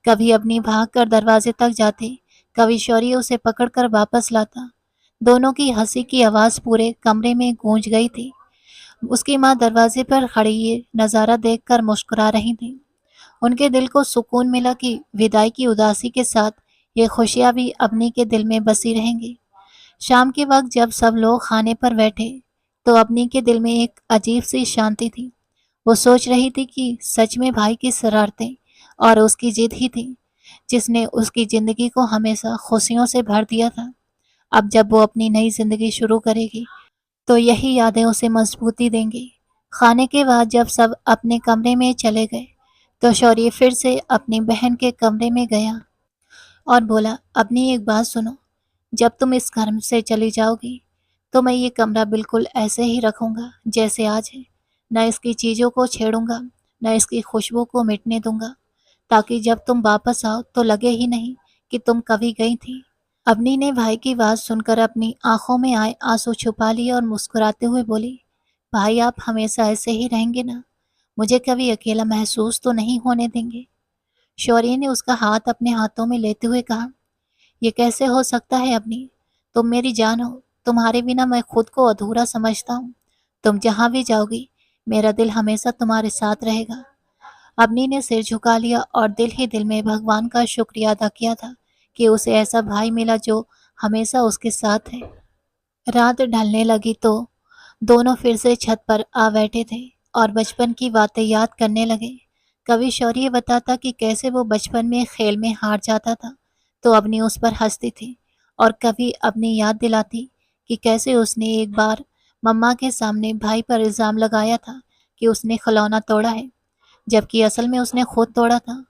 कभी अवनी भाग कर दरवाजे तक जाती, कभी शौर्य उसे पकड़कर वापस लाता। दोनों की हंसी की आवाज पूरे कमरे में गूंज गई थी। उसकी माँ दरवाजे पर खड़ी ये नजारा देखकर मुस्कुरा रही थी। उनके दिल को सुकून मिला कि विदाई की उदासी के साथ ये खुशियां भी अवनी के दिल में बसी रहेंगी। शाम के वक्त जब सब लोग खाने पर बैठे तो अपनी के दिल में एक अजीब सी शांति थी। वो सोच रही थी कि सच में भाई की शरारतें और उसकी जिद ही थी जिसने उसकी जिंदगी को हमेशा खुशियों से भर दिया था। अब जब वो अपनी नई जिंदगी शुरू करेगी तो यही यादें उसे मजबूती देंगी। खाने के बाद जब सब अपने कमरे में चले गए तो शौर्य फिर से अपनी बहन के कमरे में गया और बोला, अपनी एक बात सुनो, जब तुम इस घर से चली जाओगी तो मैं ये कमरा बिल्कुल ऐसे ही रखूंगा जैसे आज है। न इसकी चीजों को छेड़ूंगा, न इसकी खुशबू को मिटने दूंगा, ताकि जब तुम वापस आओ तो लगे ही नहीं कि तुम कभी गई थी। अवनी ने भाई की बात सुनकर अपनी आंखों में आए आंसू छुपा लिए और मुस्कुराते हुए बोली, भाई आप हमेशा ऐसे ही रहेंगे ना? मुझे कभी अकेला महसूस तो नहीं होने देंगे? शौर्य ने उसका हाथ अपने हाथों में लेते हुए कहा, ये कैसे हो सकता है अवनी? तुम मेरी जान हो, तुम्हारे बिना मैं खुद को अधूरा समझता हूँ। तुम जहाँ भी जाओगी मेरा दिल हमेशा तुम्हारे साथ रहेगा। अवनी ने सिर झुका लिया और दिल ही दिल में भगवान का शुक्रिया अदा किया था कि उसे ऐसा भाई मिला जो हमेशा उसके साथ है। रात ढलने लगी तो दोनों फिर से छत पर आ बैठे थे और बचपन की बातें याद करने लगे। कभी शौर्य बताता कि कैसे वो बचपन में खेल में हार जाता था तो अपनी उस पर हंसती थी, और कभी अपनी याद दिलाती कि कैसे उसने एक बार मम्मा के सामने भाई पर इल्ज़ाम लगाया था कि उसने खिलौना तोड़ा है, जबकि असल में उसने खुद तोड़ा था।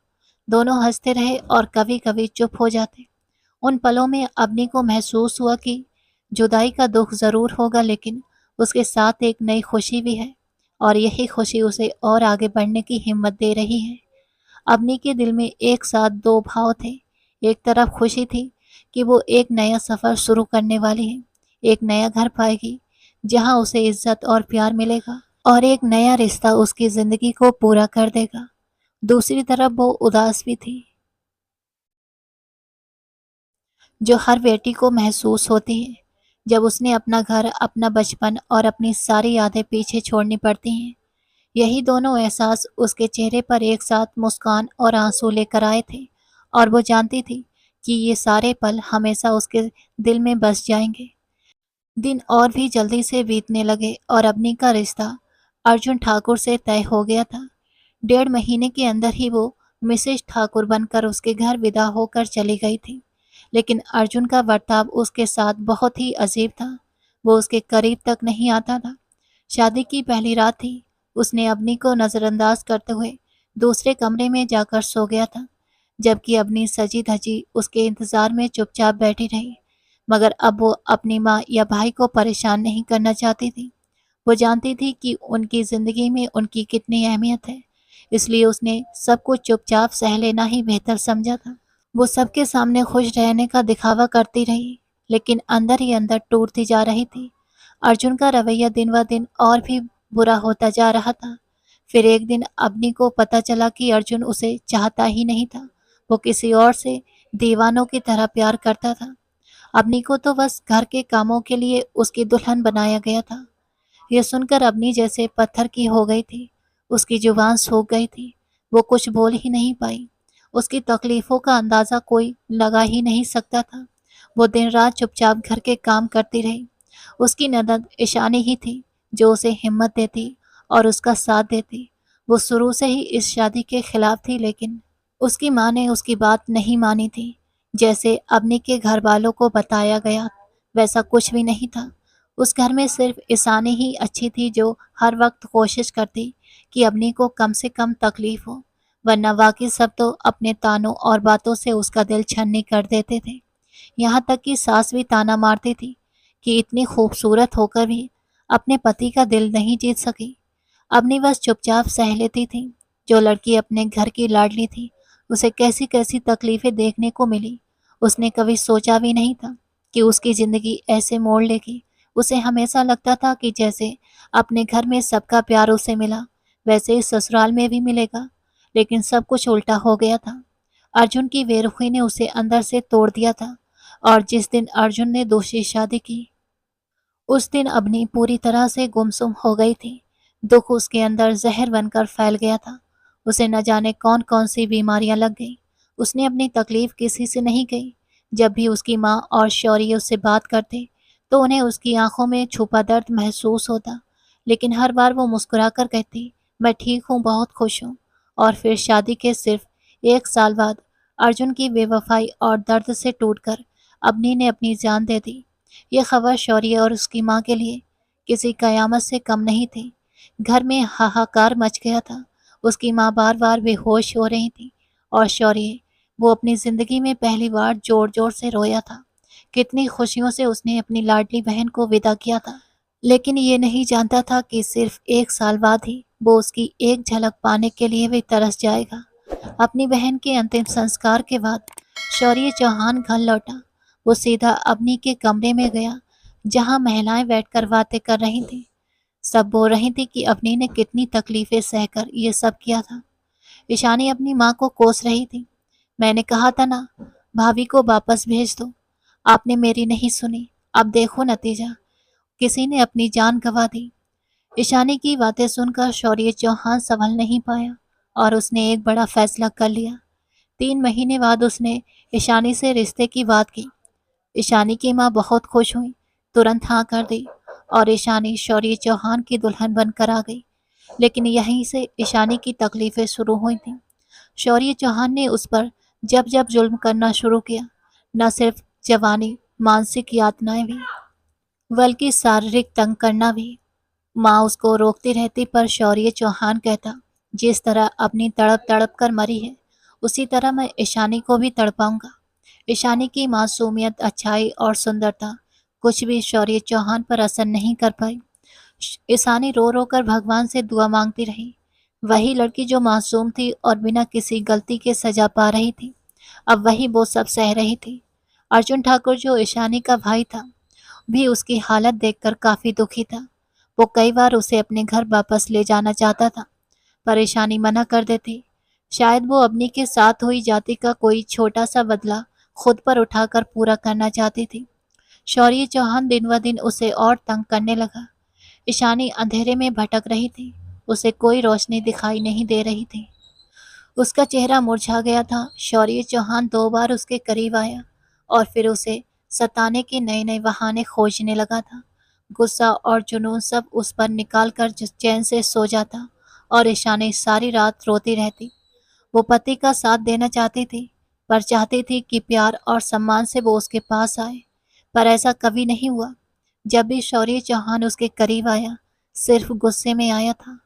दोनों हंसते रहे और कभी कभी चुप हो जाते। उन पलों में अवनी को महसूस हुआ कि जुदाई का दुख जरूर होगा, लेकिन उसके साथ एक नई खुशी भी है, और यही खुशी उसे और आगे बढ़ने की हिम्मत दे रही है। अवनी के दिल में एक साथ दो भाव थे। एक तरफ खुशी थी कि वो एक नया सफर शुरू करने वाली है, एक नया घर पाएगी जहां उसे इज्जत और प्यार मिलेगा, और एक नया रिश्ता उसकी जिंदगी को पूरा कर देगा। दूसरी तरफ वो उदास भी थी, जो हर बेटी को महसूस होती है जब उसने अपना घर, अपना बचपन और अपनी सारी यादें पीछे छोड़नी पड़ती हैं। यही दोनों एहसास उसके चेहरे पर एक साथ मुस्कान और आंसू लेकर आए थे, और वो जानती थी कि ये सारे पल हमेशा उसके दिल में बस जाएंगे। दिन और भी जल्दी से बीतने लगे और अवनी का रिश्ता अर्जुन ठाकुर से तय हो गया था। 1.5 महीने के अंदर ही वो मिसेज ठाकुर बनकर उसके घर विदा होकर चली गई थी। लेकिन अर्जुन का बर्ताव उसके साथ बहुत ही अजीब था। वो उसके करीब तक नहीं आता था। शादी की पहली रात थी। उसने अवनी को नजरअंदाज करते हुए दूसरे कमरे में जाकर सो गया था, जबकि अवनी सजी धजी उसके इंतजार में चुपचाप बैठी रही। मगर अब वो अपनी माँ या भाई को परेशान नहीं करना चाहती थी। वो जानती थी कि उनकी जिंदगी में उनकी कितनी अहमियत है, इसलिए उसने सब कुछ चुपचाप सह लेना ही बेहतर समझा था। वो सबके सामने खुश रहने का दिखावा करती रही, लेकिन अंदर ही अंदर टूटती जा रही थी। अर्जुन का रवैया दिन ब दिन और भी बुरा होता जा रहा था। फिर एक दिन अवनी को पता चला कि अर्जुन उसे चाहता ही नहीं था। वो किसी और से दीवानों की तरह प्यार करता था। अवनी को तो बस घर के कामों के लिए उसकी दुल्हन बनाया गया था। यह सुनकर अवनी जैसे पत्थर की हो गई थी। उसकी जुबान सूख गई थी। वो कुछ बोल ही नहीं पाई। उसकी तकलीफों का अंदाजा कोई लगा ही नहीं सकता था। वो दिन रात चुपचाप घर के काम करती रही। उसकी ननद ईशानी ही थी जो उसे हिम्मत देती और उसका साथ देती। वो शुरू से ही इस शादी के खिलाफ थी, लेकिन उसकी माँ ने उसकी बात नहीं मानी थी। जैसे अवनी के घर वालों को बताया गया वैसा कुछ भी नहीं था। उस घर में सिर्फ ईशानी ही अच्छी थी, जो हर वक्त कोशिश करती कि अवनी को कम से कम तकलीफ हो, वरना बाकी सब तो अपने तानों और बातों से उसका दिल छन्नी कर देते थे। यहाँ तक कि सास भी ताना मारती थी कि इतनी खूबसूरत होकर भी अपने पति का दिल नहीं जीत सकी। अपनी बस चुपचाप सह लेती थी। जो लड़की अपने घर की लाडली थी, उसे कैसी कैसी तकलीफें देखने को मिली। उसने कभी सोचा भी नहीं था कि उसकी जिंदगी ऐसे मोड़ लेगी। उसे हमेशा लगता था कि जैसे अपने घर में सबका प्यार उसे मिला, वैसे ही ससुराल में भी मिलेगा। लेकिन सब कुछ उल्टा हो गया था। अर्जुन की बेरुखी ने उसे अंदर से तोड़ दिया था, और जिस दिन अर्जुन ने दूसरी शादी की, उस दिन अवनी पूरी तरह से गुमसुम हो गई थी। दुख उसके अंदर जहर बनकर फैल गया था। उसे न जाने कौन कौन सी बीमारियां लग गई। उसने अपनी तकलीफ किसी से नहीं कही। जब भी उसकी माँ और शौर्य उससे बात करते तो उन्हें उसकी आंखों में छुपा दर्द महसूस होता, लेकिन हर बार वो मुस्कुराकर कहती, मैं ठीक हूँ, बहुत खुश हूँ। और फिर शादी के सिर्फ 1 साल बाद अर्जुन की बेवफाई और दर्द से टूटकर अवनी ने अपनी जान दे दी। ये खबर शौर्य और उसकी माँ के लिए किसी कयामत से कम नहीं थी। घर में हाहाकार मच गया था। उसकी माँ बार बार बेहोश हो रही थी और शौर्य, वो अपनी जिंदगी में पहली बार जोर जोर से रोया था। कितनी खुशियों से उसने अपनी लाडली बहन को विदा किया था, लेकिन ये नहीं जानता था कि सिर्फ 1 साल बाद ही वो उसकी एक झलक पाने के लिए भी तरस जाएगा। अपनी बहन के अंतिम संस्कार के बाद शौर्य चौहान घर लौटा। वो सीधा अवनी के कमरे में गया, जहां महिलाएं बैठकर बातें कर रही थीं। सब बोल रही थी कि अवनी ने कितनी तकलीफें सहकर ये सब किया था। ईशानी अपनी माँ को कोस रही थी। मैंने कहा था ना, भाभी को वापस भेज दो। आपने मेरी नहीं सुनी। अब देखो नतीजा, किसी ने अपनी जान गंवा दी। ईशानी की बातें सुनकर शौर्य चौहान संभल नहीं पाया और उसने एक बड़ा फैसला कर लिया। 3 महीने बाद उसने ईशानी से रिश्ते की बात की। ईशानी की माँ बहुत खुश हुई, तुरंत हाँ कर दी और ईशानी शौर्य चौहान की दुल्हन बनकर आ गई। लेकिन यहीं से ईशानी की तकलीफें शुरू हुई थीं। शौर्य चौहान ने उस पर जब जब जुल्म करना शुरू किया, न सिर्फ जवानी, मानसिक यातनाएं भी, बल्कि शारीरिक तंग करना भी। माँ उसको रोकती रहती, पर शौर्य चौहान कहता, जिस तरह अपनी तड़प तड़प कर मरी है, उसी तरह मैं ईशानी को भी तड़पाऊंगा। ईशानी की मासूमियत, अच्छाई और सुंदरता कुछ भी शौर्य चौहान पर असर नहीं कर पाई। ईशानी रो रो कर भगवान से दुआ मांगती रही। वही लड़की जो मासूम थी और बिना किसी गलती के सजा पा रही थी, अब वही वो सब सह रही थी। अर्जुन ठाकुर, जो ईशानी का भाई था, भी उसकी हालत देखकर काफी दुखी था। वो कई बार उसे अपने घर वापस ले जाना चाहता था, परेशानी मना कर देती। शायद वो अवनी के साथ हुई जाति का कोई छोटा सा बदला खुद पर उठाकर पूरा करना चाहती थी। शौर्य चौहान दिन ब दिन उसे और तंग करने लगा। ईशानी अंधेरे में भटक रही थी, उसे कोई रोशनी दिखाई नहीं दे रही थी। उसका चेहरा मुरझा गया था। शौर्य चौहान 2 बार उसके करीब आया और फिर उसे सताने के नए नए बहाने खोजने लगा था। गुस्सा और जुनून सब उस पर निकाल कर चैन से सो जाता और ईशानी सारी रात रोती रहती। वो पति का साथ देना चाहती थी, पर चाहती थी कि प्यार और सम्मान से वो उसके पास आए, पर ऐसा कभी नहीं हुआ। जब भी शौर्य चौहान उसके करीब आया, सिर्फ गुस्से में आया था।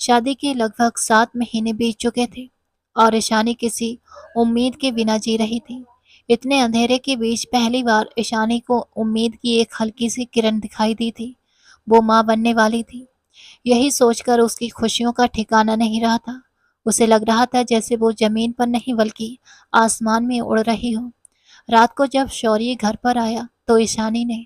शादी के लगभग 7 महीने बीत चुके थे और ईशानी किसी उम्मीद के बिना जी रही थी। इतने अंधेरे के बीच पहली बार ईशानी को उम्मीद की एक हल्की सी किरण दिखाई दी थी। वो माँ बनने वाली थी। यही सोचकर उसकी खुशियों का ठिकाना नहीं रहा था। उसे लग रहा था जैसे वो जमीन पर नहीं बल्कि आसमान में उड़ रही हो। रात को जब शौर्य घर पर आया तो ईशानी ने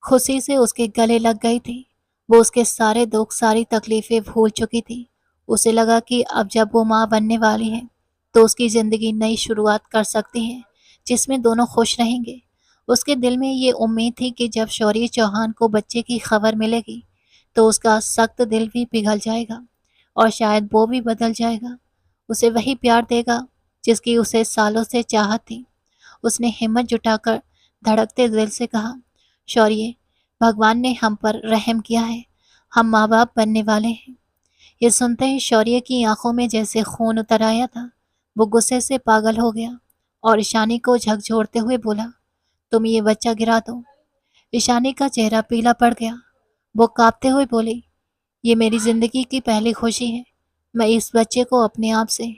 खुशी से उसके गले लग गई थी। वो उसके सारे दुख, सारी तकलीफें भूल चुकी थी। उसे लगा कि अब जब वो माँ बनने वाली है, तो उसकी जिंदगी नई शुरुआत कर सकती है, जिसमें दोनों खुश रहेंगे। उसके दिल में ये उम्मीद थी कि जब शौर्य चौहान को बच्चे की खबर मिलेगी, तो उसका सख्त दिल भी पिघल जाएगा और शायद वो भी बदल जाएगा। उसे वही प्यार देगा जिसकी उसे सालों से चाहत थी। उसने हिम्मत जुटाकर धड़कते दिल से कहा, शौर्य, भगवान ने हम पर रहम किया है, हम माँ बाप बनने वाले हैं। ये सुनते ही शौर्य की आंखों में जैसे खून उतर आया था। वो गुस्से से पागल हो गया और ईशानी को झकझोरते हुए बोला, तुम ये बच्चा गिरा दो। ईशानी का चेहरा पीला पड़ गया। वो कांपते हुए बोली, ये मेरी जिंदगी की पहली खुशी है। मैं इस बच्चे को अपने आप से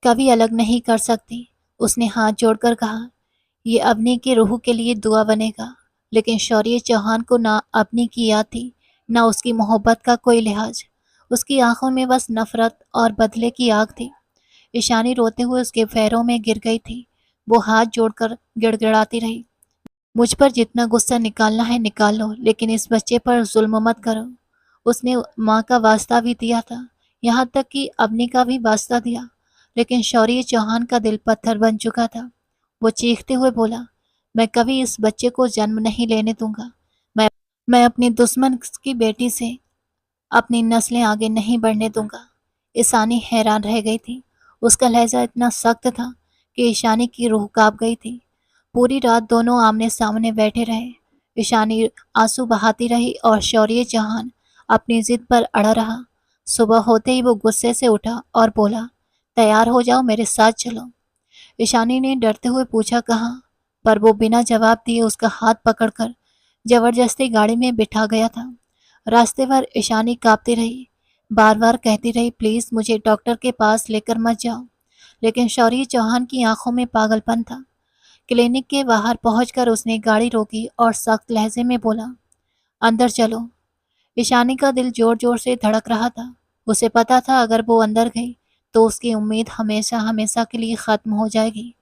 कभी अलग नहीं कर सकती। उसने हाथ जोड़कर कहा, ये अवनी की रूह के लिए दुआ बनेगा। लेकिन शौर्य चौहान को ना अवनी की याद थी, ना उसकी मोहब्बत का कोई लिहाज। उसकी आंखों में बस नफरत और बदले की आग थी। ईशानी रोते हुए उसके पैरों में गिर गई थी। वो हाथ जोड़कर गिड़गिड़ाती रही, मुझ पर जितना गुस्सा निकालना है निकाल लो, लेकिन इस बच्चे पर जुल्म मत करो। उसने माँ का वास्ता भी दिया था, यहाँ तक कि अवनी का भी वास्ता दिया, लेकिन शौर्य चौहान का दिल पत्थर बन चुका था। वो चीखते हुए बोला, मैं कभी इस बच्चे को जन्म नहीं लेने दूंगा। मैं मैं अपनी दुश्मन की बेटी से अपनी नस्लें आगे नहीं बढ़ने दूंगा। ईशानी हैरान रह गई थी। उसका लहजा इतना सख्त था कि ईशानी की रूह कांप गई थी। पूरी रात दोनों आमने सामने बैठे रहे। ईशानी आंसू बहाती रही और शौर्य चौहान अपनी जिद पर अड़ा रहा। सुबह होते ही वो गुस्से से उठा और बोला, तैयार हो जाओ, मेरे साथ चलो। ईशानी ने डरते हुए पूछा, कहाँ? पर वो बिना जवाब दिए उसका हाथ पकड़कर जबरदस्ती गाड़ी में बिठा गया था। रास्ते भर ईशानी कांपती रही, बार बार कहती रही, प्लीज मुझे डॉक्टर के पास लेकर मत जाओ। लेकिन शौर्य चौहान की आंखों में पागलपन था। क्लिनिक के बाहर पहुंचकर उसने गाड़ी रोकी और सख्त लहजे में बोला, अंदर चलो। ईशानी का दिल जोर जोर से धड़क रहा था। उसे पता था अगर वो अंदर गई तो उसकी उम्मीद हमेशा हमेशा के लिए खत्म हो जाएगी।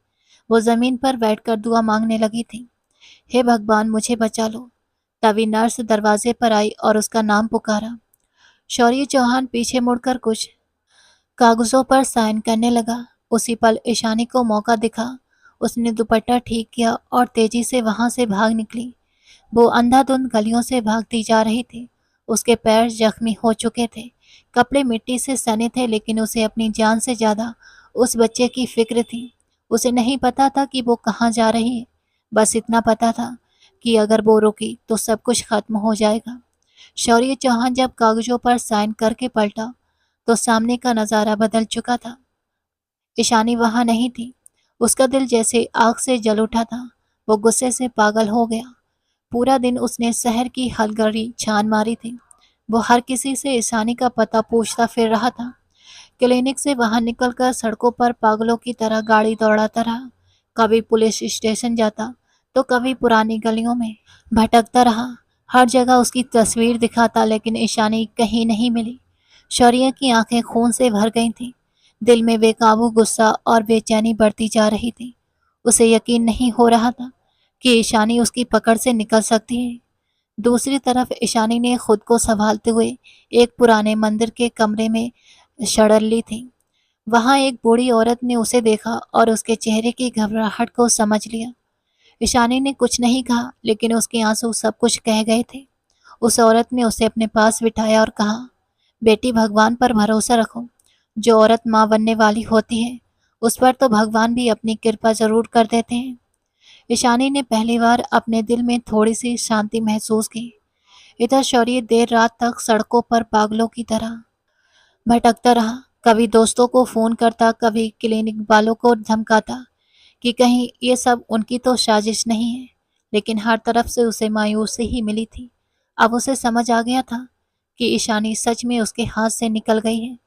वो जमीन पर बैठकर दुआ मांगने लगी थी, हे भगवान मुझे बचा लो। तभी नर्स दरवाजे पर आई और उसका नाम पुकारा। शौर्य चौहान पीछे मुड़कर कुछ कागजों पर साइन करने लगा। उसी पल ईशानी को मौका दिखा। उसने दुपट्टा ठीक किया और तेजी से वहां से भाग निकली। वो अंधाधुंध गलियों से भागती जा रही थी। उसके पैर जख्मी हो चुके थे, कपड़े मिट्टी से सने थे, लेकिन उसे अपनी जान से ज्यादा उस बच्चे की फिक्र थी। उसे नहीं पता था कि वो कहाँ जा रही है, बस इतना पता था कि अगर वो रुकी तो सब कुछ खत्म हो जाएगा। शौर्य चौहान जब कागजों पर साइन करके पलटा तो सामने का नजारा बदल चुका था। ईशानी वहां नहीं थी। उसका दिल जैसे आग से जल उठा था। वो गुस्से से पागल हो गया। पूरा दिन उसने शहर की हलगर्जी छान मारी थी। वो हर किसी से ईशानी का पता पूछता फिर रहा था। क्लिनिक से बाहर निकलकर सड़कों पर पागलों की तरह गाड़ी दौड़ाता रहा। कभी पुलिस स्टेशन जाता तो कभी पुरानी गलियों में भटकता रहा। हर जगह उसकी तस्वीर दिखाता, लेकिन ईशानी कहीं नहीं मिली। शौर्य की आंखें खून से भर गई थीं। दिल में बेकाबू गुस्सा और बेचैनी बढ़ती जा रही थी। उसे यकीन नहीं हो रहा था कि ईशानी उसकी पकड़ से निकल सकती है। दूसरी तरफ ईशानी ने खुद को संभालते हुए एक पुराने मंदिर के कमरे में शरण ली थी। वहां एक बूढ़ी औरत ने उसे देखा और उसके चेहरे की घबराहट को समझ लिया। ईशानी ने कुछ नहीं कहा, लेकिन उसके आंसू सब कुछ कह गए थे। उस औरत ने उसे अपने पास बिठाया और कहा, बेटी भगवान पर भरोसा रखो। जो औरत माँ बनने वाली होती है उस पर तो भगवान भी अपनी कृपा जरूर कर देते हैं। ईशानी ने पहली बार अपने दिल में थोड़ी सी शांति महसूस की। इधर शौर्य देर रात तक सड़कों पर पागलों की तरह भटकता रहा। कभी दोस्तों को फोन करता, कभी क्लिनिक वालों को धमकाता कि कहीं ये सब उनकी तो साजिश नहीं है। लेकिन हर तरफ से उसे मायूसी ही मिली थी। अब उसे समझ आ गया था कि ईशानी सच में उसके हाथ से निकल गई है।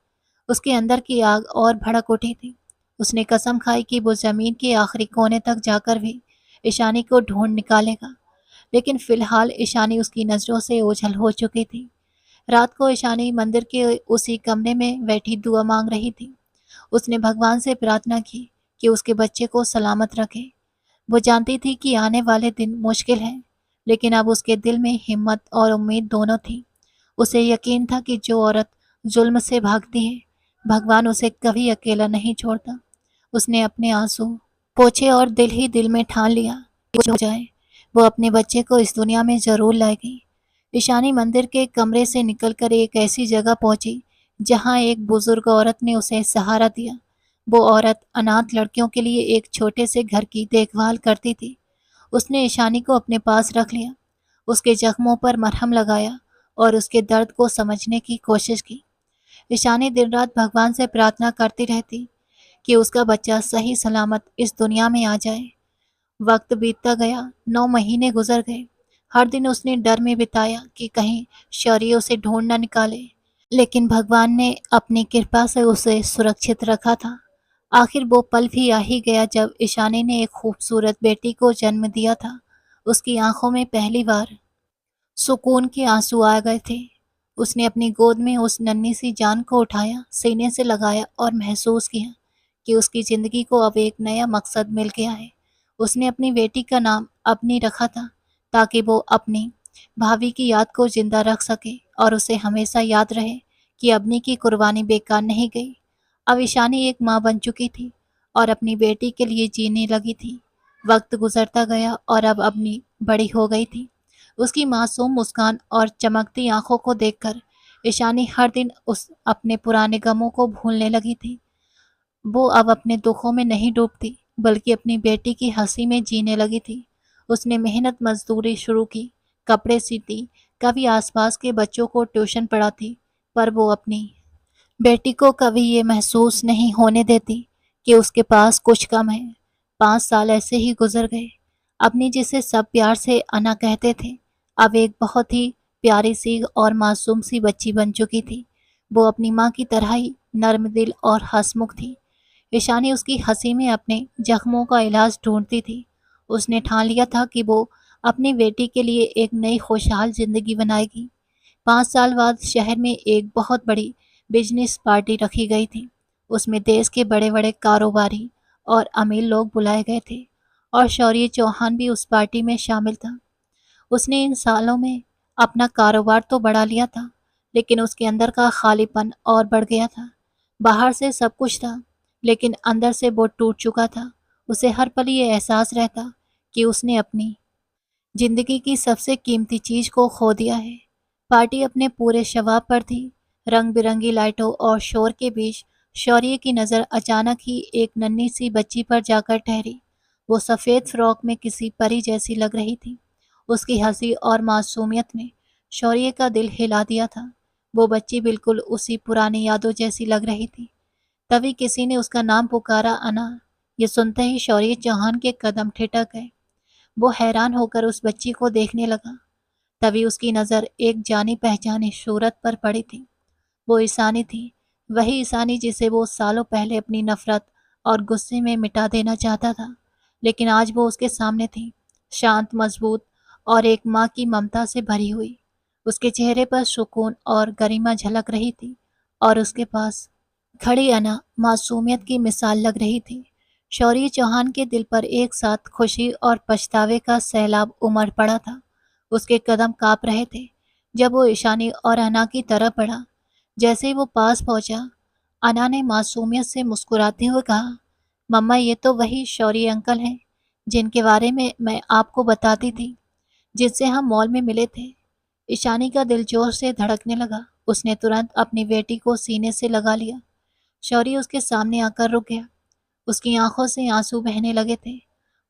उसके अंदर की आग और भड़क उठी थी। उसने कसम खाई कि वो जमीन के आखिरी कोने तक जाकर भी ईशानी को ढूंढ निकालेगा। लेकिन फिलहाल ईशानी उसकी नजरों से ओझल हो चुकी थी। रात को ईशानी मंदिर के उसी कमरे में बैठी दुआ मांग रही थी। उसने भगवान से प्रार्थना की कि उसके बच्चे को सलामत रखे। वो जानती थी कि आने वाले दिन मुश्किल हैं, लेकिन अब उसके दिल में हिम्मत और उम्मीद दोनों थी। उसे यकीन था कि जो औरत जुल्म से भागती है, भगवान उसे कभी अकेला नहीं छोड़ता। उसने अपने आंसू पोंछे और दिल ही दिल में ठान लिया कि जो हो जाए वो अपने बच्चे को इस दुनिया में जरूर लाएगी। ईशानी मंदिर के कमरे से निकलकर एक ऐसी जगह पहुंची जहां एक बुजुर्ग औरत ने उसे सहारा दिया। वो औरत अनाथ लड़कियों के लिए एक छोटे से घर की देखभाल करती थी। उसने ईशानी को अपने पास रख लिया, उसके जख्मों पर मरहम लगाया और उसके दर्द को समझने की कोशिश की। ईशानी दिन रात भगवान से प्रार्थना करती रहती कि उसका बच्चा सही सलामत इस दुनिया में आ जाए। वक्त बीतता गया, 9 महीने गुजर गए। हर दिन उसने डर में बिताया कि कहीं शौर्य उसे ढूंढ न निकाले। लेकिन भगवान ने अपनी कृपा से उसे सुरक्षित रखा था। आखिर वो पल भी आ ही गया जब ईशानी ने एक खूबसूरत बेटी को जन्म दिया था। उसकी आंखों में पहली बार सुकून के आंसू आ गए थे। उसने अपनी गोद में उस नन्ही सी जान को उठाया, सीने से लगाया और महसूस किया कि उसकी जिंदगी को अब एक नया मकसद मिल गया है। उसने अपनी बेटी का नाम अपनी रखा था ताकि वो अपनी भाभी की याद को जिंदा रख सके और उसे हमेशा याद रहे कि अबनी की कुर्बानी बेकार नहीं गई। अब ईशानी एक माँ बन चुकी थी और अपनी बेटी के लिए जीने लगी थी। वक्त गुजरता गया और अब अबनी बड़ी हो गई थी। उसकी मासूम मुस्कान और चमकती आंखों को देखकर ईशानी हर दिन उस अपने पुराने गमों को भूलने लगी थी। वो अब अपने दुखों में नहीं डूबती, बल्कि अपनी बेटी की हंसी में जीने लगी थी। उसने मेहनत मजदूरी शुरू की, कपड़े सीती, कभी आसपास के बच्चों को ट्यूशन पढ़ाती, पर वो अपनी बेटी को कभी ये महसूस नहीं होने देती कि उसके पास कुछ कम है। 5 साल ऐसे ही गुजर गए। अपनी जिसे सब प्यार से अना कहते थे, अब एक बहुत ही प्यारी सी और मासूम सी बच्ची बन चुकी थी। वो अपनी माँ की तरह ही नर्म दिल और हंसमुख थी। ईशानी उसकी हंसी में अपने जख्मों का इलाज ढूंढती थी। उसने ठान लिया था कि वो अपनी बेटी के लिए एक नई खुशहाल जिंदगी बनाएगी। 5 साल बाद शहर में एक बहुत बड़ी बिजनेस पार्टी रखी गई थी। उसमें देश के बड़े बड़े कारोबारी और अमीर लोग बुलाए गए थे, और शौर्य चौहान भी उस पार्टी में शामिल था। उसने इन सालों में अपना कारोबार तो बढ़ा लिया था, लेकिन उसके अंदर का खालीपन और बढ़ गया था। बाहर से सब कुछ था, लेकिन अंदर से वो टूट चुका था। उसे हर पल ये एहसास रहता कि उसने अपनी जिंदगी की सबसे कीमती चीज को खो दिया है। पार्टी अपने पूरे शबाब पर थी। रंग बिरंगी लाइटों और शोर के बीच शौर्य की नज़र अचानक ही एक नन्ही सी बच्ची पर जाकर ठहरी। वो सफ़ेद फ्रॉक में किसी परी जैसी लग रही थी। उसकी हंसी और मासूमियत ने शौर्य का दिल हिला दिया था। वो बच्ची बिल्कुल उसी पुरानी यादों जैसी लग रही थी। तभी किसी ने उसका नाम पुकारा, अना। ये सुनते ही शौर्य चौहान के कदम ठिठक गए। वो हैरान होकर उस बच्ची को देखने लगा। तभी उसकी नज़र एक जानी पहचानी सूरत पर पड़ी थी। वो ईशानी थी, वही ईशानी जिसे वो सालों पहले अपनी नफरत और गुस्से में मिटा देना चाहता था। लेकिन आज वो उसके सामने थी, शांत, मजबूत और एक माँ की ममता से भरी हुई। उसके चेहरे पर सुकून और गरिमा झलक रही थी, और उसके पास खड़ी अना मासूमियत की मिसाल लग रही थी। शौर्य चौहान के दिल पर एक साथ खुशी और पछतावे का सैलाब उमड़ पड़ा था। उसके कदम कांप रहे थे जब वो ईशानी और अना की तरफ बढ़ा। जैसे ही वो पास पहुंचा, अना ने मासूमियत से मुस्कुराते हुए कहा, मम्मा, ये तो वही शौर्य अंकल हैं जिनके बारे में मैं आपको बताती थी, जिनसे हम मॉल में मिले थे। ईशानी का दिल जोर से धड़कने लगा। उसने तुरंत अपनी बेटी को सीने से लगा लिया। शौर्य उसके सामने आकर रुक गया। उसकी आंखों से आंसू बहने लगे थे।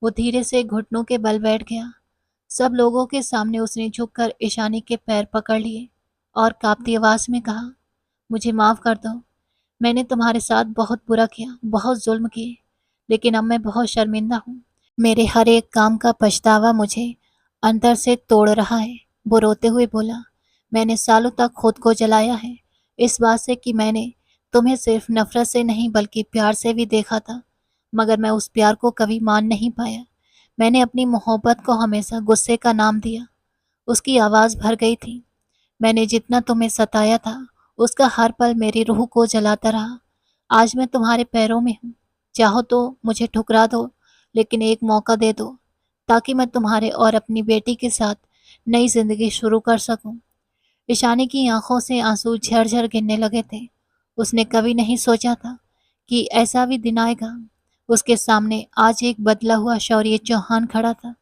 वो धीरे से घुटनों के बल बैठ गया। सब लोगों के सामने उसने झुककर ईशानी के पैर पकड़ लिए और कांपती आवाज में कहा, मुझे माफ कर दो। मैंने तुम्हारे साथ बहुत बुरा किया, बहुत जुल्म किए, लेकिन अब मैं बहुत शर्मिंदा हूँ। मेरे हर एक काम का पछतावा मुझे अंदर से तोड़ रहा है। वो रोते हुए बोला, मैंने सालों तक खुद को जलाया है, इस बात से कि मैंने तुम्हें सिर्फ नफरत से नहीं बल्कि प्यार से भी देखा था, मगर मैं उस प्यार को कभी मान नहीं पाया। मैंने अपनी मोहब्बत को हमेशा गुस्से का नाम दिया। उसकी आवाज़ भर गई थी। मैंने जितना तुम्हें सताया था, उसका हर पल मेरी रूह को जलाता रहा। आज मैं तुम्हारे पैरों में हूँ। चाहो तो मुझे ठुकरा दो, लेकिन एक मौका दे दो, ताकि मैं तुम्हारे और अपनी बेटी के साथ नई जिंदगी शुरू कर सकूं। ईशानी की आंखों से आंसू झरझर गिरने लगे थे। उसने कभी नहीं सोचा था कि ऐसा भी दिन आएगा। उसके सामने आज एक बदला हुआ शौर्य चौहान खड़ा था।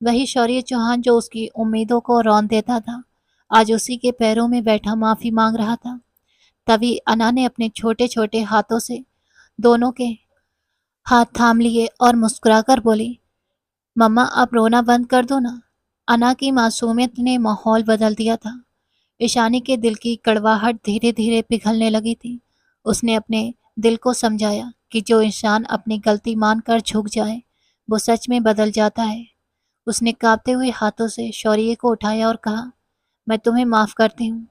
वही शौर्य चौहान जो उसकी उम्मीदों को रौंद देता था, आज उसी के पैरों में बैठा माफी मांग रहा था। तभी अना ने अपने छोटे छोटे हाथों से दोनों के हाथ थाम लिए और मुस्कुराकर बोली, मम्मा, अब रोना बंद कर दो ना। अना की मासूमियत ने माहौल बदल दिया था। ईशानी के दिल की कड़वाहट धीरे धीरे पिघलने लगी थी। उसने अपने दिल को समझाया कि जो इंसान अपनी गलती मानकर झुक जाए, वो सच में बदल जाता है। उसने कांपते हुए हाथों से शौर्य को उठाया और कहा, मैं तुम्हें माफ करती हूँ।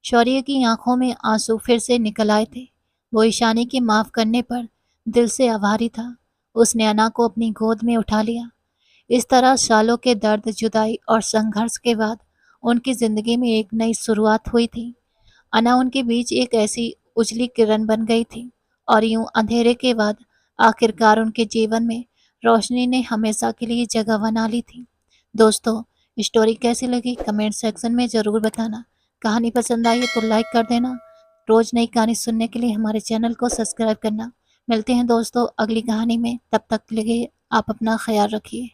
शौर्य की आंखों में आंसू फिर से निकल आए थे। वो ईशानी के माफ करने पर दिल से आभारी था। उसने अना को अपनी गोद में उठा लिया। इस तरह सालों के दर्द, जुदाई और संघर्ष के बाद उनकी जिंदगी में एक नई शुरुआत हुई थी। अना उनके बीच एक ऐसी उजली किरण बन गई थी, और यूं अंधेरे के बाद आखिरकार उनके जीवन में रोशनी ने हमेशा के लिए जगह बना ली थी। दोस्तों, स्टोरी कैसी लगी कमेंट सेक्शन में ज़रूर बताना। कहानी पसंद आई है तो लाइक कर देना। रोज़ नई कहानी सुनने के लिए हमारे चैनल को सब्सक्राइब करना। मिलते हैं दोस्तों अगली कहानी में, तब तक के लिए आप अपना ख्याल रखिए।